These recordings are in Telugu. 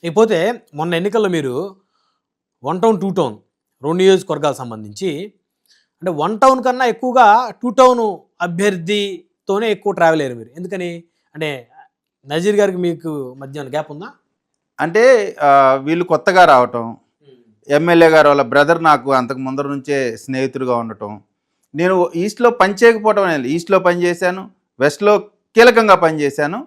ఇకపోతే మొన్న ఎన్నికల్లో మీరు 1 టౌన్ 2 టౌన్ 2 నియోజకవర్గాలకు సంబంధించి అంటే 1 టౌన్ కన్నా ఎక్కువగా 2 టౌన్ అభ్యర్థితోనే ఎక్కువ ట్రావెల్ అయ్యారు మీరు. ఎందుకని? అంటే నజీర్ గారికి మీకు మధ్య గ్యాప్ ఉందా? అంటే వీళ్ళు కొత్తగా రావటం, ఎమ్మెల్యే గారు వాళ్ళ బ్రదర్ నాకు అంతకు ముందర నుంచే స్నేహితుడిగా ఉండటం, నేను ఈస్ట్లో పని చేయకపోవటం అనేది, ఈస్ట్లో పనిచేశాను, వెస్ట్లో కీలకంగా పనిచేశాను.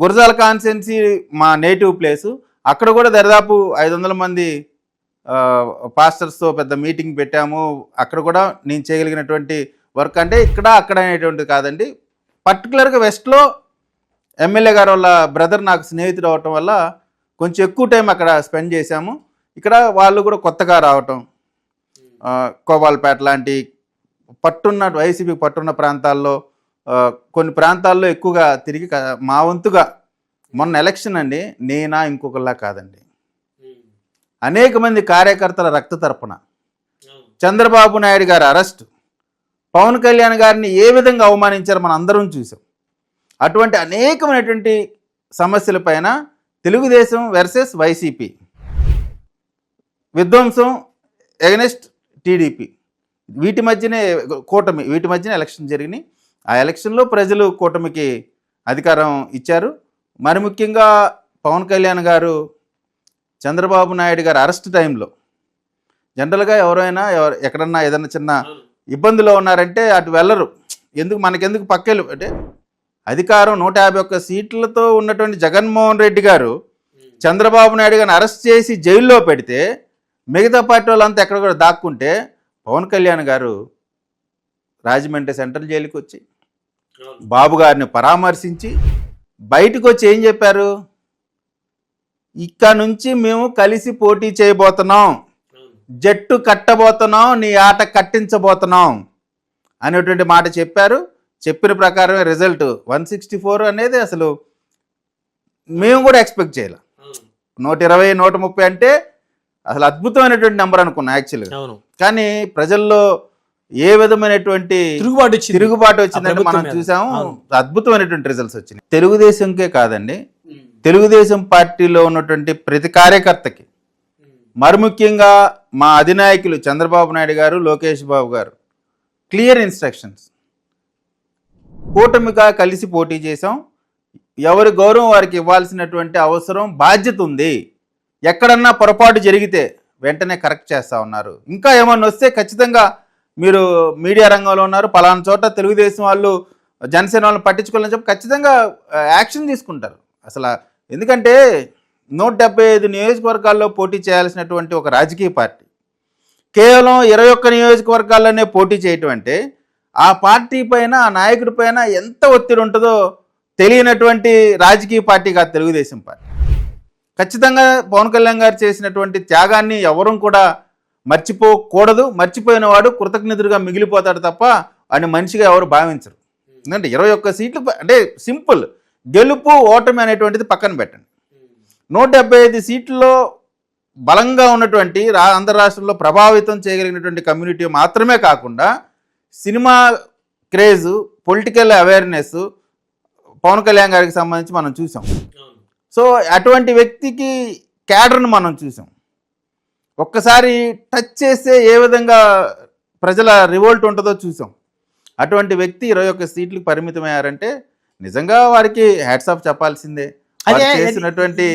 గురజాల కాన్స్టిట్యున్సీ మా నేటివ్ ప్లేసు. అక్కడ కూడా దరిదాపు 500 మంది పాస్టర్స్తో పెద్ద మీటింగ్ పెట్టాము. అక్కడ కూడా నేను చేయగలిగినటువంటి వర్క్ అంటే ఇక్కడ అక్కడ అనేటువంటిది కాదండి. పర్టికులర్గా వెస్ట్లో ఎమ్మెల్యే గారు వాళ్ళ బ్రదర్ నాకు స్నేహితుడు అవటం వల్ల కొంచెం ఎక్కువ టైం అక్కడ స్పెండ్ చేశాము. ఇక్కడ వాళ్ళు కూడా కొత్తగా రావటం, కోవాలపేట లాంటి వైసీపీ పట్టున్న ప్రాంతాల్లో కొన్ని ప్రాంతాల్లో ఎక్కువగా తిరిగి మా వంతుగా మొన్న ఎలక్షన్ అండి, నేనా ఇంకొకలా కాదండి, అనేక మంది కార్యకర్తల రక్త తర్పణ, చంద్రబాబు నాయుడు గారి అరెస్ట్, పవన్ కళ్యాణ్ గారిని ఏ విధంగా అవమానించారో మనం అందరం చూసాం. అటువంటి అనేకమైనటువంటి సమస్యలపైన తెలుగుదేశం వర్సెస్ వైసీపీ, విధ్వంసం ఎగనెస్ట్ టీడీపీ, వీటి మధ్యనే కూటమి, వీటి మధ్యనే ఎలక్షన్ జరిగినాయి. ఆ ఎలక్షన్లో ప్రజలు కూటమికి అధికారం ఇచ్చారు. మరి ముఖ్యంగా పవన్ కళ్యాణ్ గారు చంద్రబాబు నాయుడు గారు అరెస్ట్ టైంలో జనరల్గా ఎవరైనా ఎక్కడన్నా ఏదైనా చిన్న ఇబ్బందులో ఉన్నారంటే అటు వెళ్ళరు. మనకెందుకు పక్కెళ్ళు అంటే అధికారం 151 సీట్లతో ఉన్నటువంటి జగన్మోహన్ రెడ్డి గారు చంద్రబాబు నాయుడు గారిని అరెస్ట్ చేసి జైల్లో పెడితే మిగతా పార్టీ వాళ్ళంతా ఎక్కడ కూడా దాక్కుంటే పవన్ కళ్యాణ్ గారు రాజమండ్రి సెంట్రల్ జైలుకి వచ్చి బాబు గారిని పరామర్శించి బయటకు వచ్చి ఏం చెప్పారు? ఇక్కడ నుంచి మేము కలిసి పోటీ చేయబోతున్నాం, జట్టు కట్టబోతున్నాం, నీ ఆట కట్టించబోతున్నాం అనేటువంటి మాట చెప్పారు. చెప్పిన ప్రకారమే రిజల్ట్ 164 అనేది అసలు మేము కూడా ఎక్స్పెక్ట్ చేయాలి. 120, 130 అంటే అసలు అద్భుతమైనటువంటి నెంబర్ అనుకున్నాం యాక్చువల్గా. కానీ ప్రజల్లో ఏ విధమైనటువంటి తిరుగుబాటు వచ్చిందంటే మనం చూసాము. అద్భుతమైనటువంటి రిజల్ట్స్ వచ్చినాయి. తెలుగుదేశంకే కాదండి, తెలుగుదేశం పార్టీలో ఉన్నటువంటి ప్రతి కార్యకర్తకి, మరి ముఖ్యంగా మా అధినాయకులు చంద్రబాబు నాయుడు గారు, లోకేష్ బాబు గారు క్లియర్ ఇన్స్ట్రక్షన్స్. కూటమిగా కలిసి పోటీ చేసాం, ఎవరి గౌరవం వారికి ఇవ్వాల్సినటువంటి అవసరం, బాధ్యత ఉంది. ఎక్కడన్నా పొరపాటు జరిగితే వెంటనే కరెక్ట్ చేస్తూ ఉన్నారు. ఇంకా ఏమన్నా వస్తే ఖచ్చితంగా మీరు మీడియా రంగంలో ఉన్నారు, పలానా చోట తెలుగుదేశం వాళ్ళు జనసేన వాళ్ళని పట్టించుకోవాలని చెప్పి ఖచ్చితంగా యాక్షన్ తీసుకుంటారు. అసలు ఎందుకంటే 175 నియోజకవర్గాల్లో పోటీ చేయాల్సినటువంటి ఒక రాజకీయ పార్టీ కేవలం 21 నియోజకవర్గాల్లోనే పోటీ చేయటం అంటే ఆ పార్టీ పైన, ఆ నాయకుడి పైన ఎంత ఒత్తిడి ఉంటుందో తెలియనటువంటి రాజకీయ పార్టీ కాదు తెలుగుదేశం పార్టీ. ఖచ్చితంగా పవన్ కళ్యాణ్ గారు చేసినటువంటి త్యాగాన్ని ఎవరూ కూడా మర్చిపోకూడదు. మర్చిపోయిన వాడు కృతజ్ఞతుడిగా మిగిలిపోతాడు తప్ప అని మనిషిగా ఎవరు భావించరు. ఎందుకంటే 21 సీట్లు అంటే సింపుల్, గెలుపు ఓటమి అనేటువంటిది పక్కన పెట్టండి. 175 సీట్లలో బలంగా ఉన్నటువంటి ఆంధ్ర రాష్ట్రంలో ప్రభావితం చేయగలిగినటువంటి కమ్యూనిటీ మాత్రమే కాకుండా cinema craze, political awareness Pawan Kalyan గారికి సంబంధించి మనం చూసాం. సో అటువంటి వ్యక్తికి క్యాడర్ను మనం చూసాం. ఒక్కసారి టచ్ చేస్తే ఏ విధంగా ప్రజల రివోల్ట్ ఉంటుందో చూసాం. అటువంటి వ్యక్తి 21 సీట్లకు పరిమితమయ్యారంటే నిజంగా వారికి హ్యాట్స్ ఆఫ్ చెప్పాల్సిందే. చేసినటువంటి